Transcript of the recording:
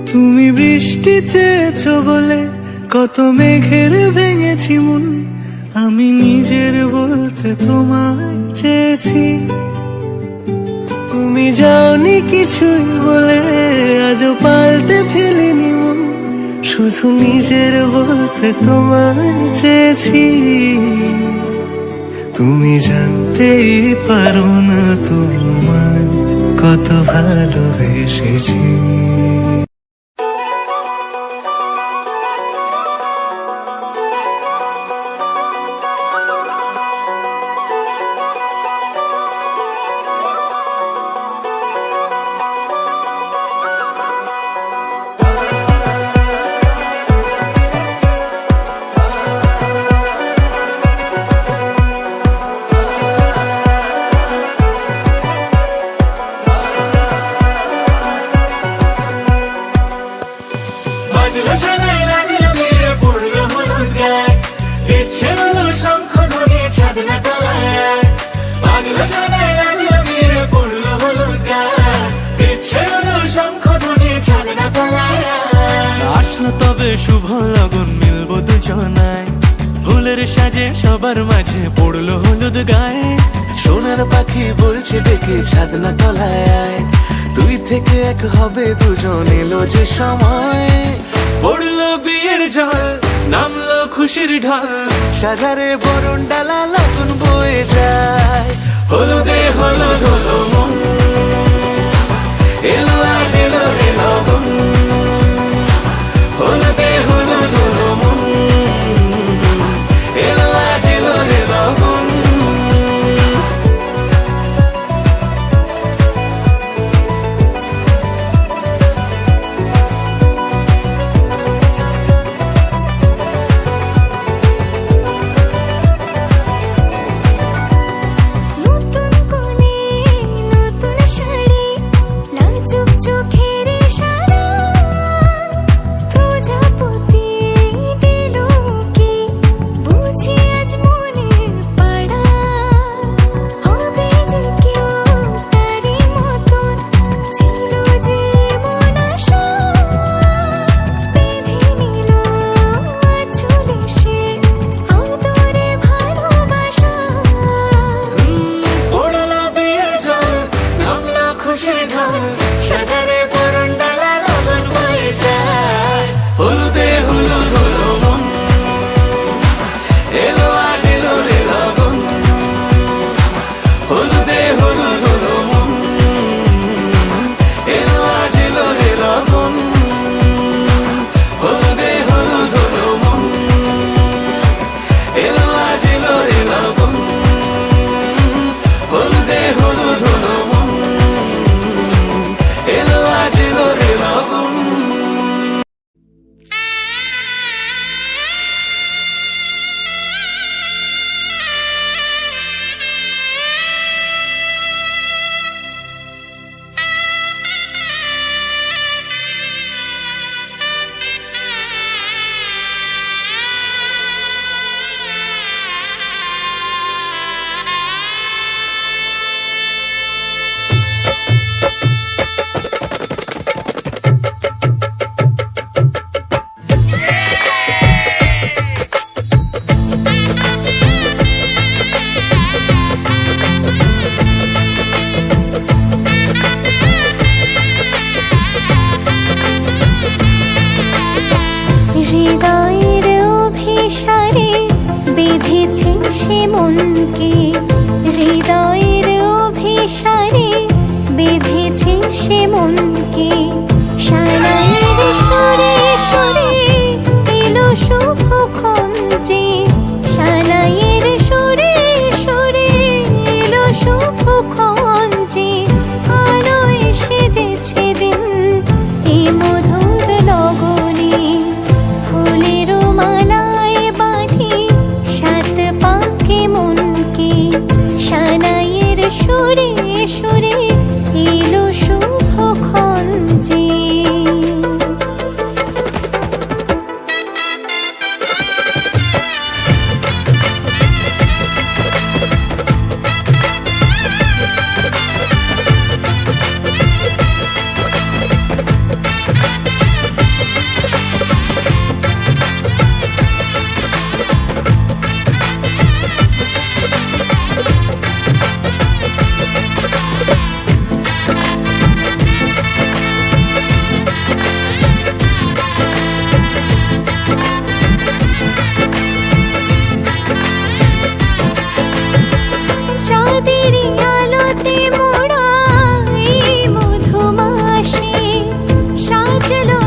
তুমি বৃষ্টি চেয়েছো বলে কত মেঘের ভেঙেছি মন, আমি নিজের বলতে তোমায় চেয়েছি। তুমি যাওনি কিছুই বলে আজও পাল্টে ফেলিনি মন, শুধু নিজের বলতে তোমায় চেয়েছি। তুমি জানতেই পারো না তোমায় কত ভালোবেসেছি। আসলো তবে শুভ লগন, মিলবো দুজনায়, ফুলের সাজে সবার মাঝে পড়লো হলুদ গায়ে। সোনার পাখি বলছে ডেকে ছাদনা তলায়, দুই থেকে এক হবে দুজন, এলো যে সময়। পড়লো বিয়ের জল, নামলো খুশির ঢল, সাজারে বরণ ডালা লগন বয়ে যায়। হলুদে হলুদ হলো মন, এলো আজ এলো রে লগন। হলুদে হলুদ হলো মন, এলো আজ এলো রে লগন। ছিল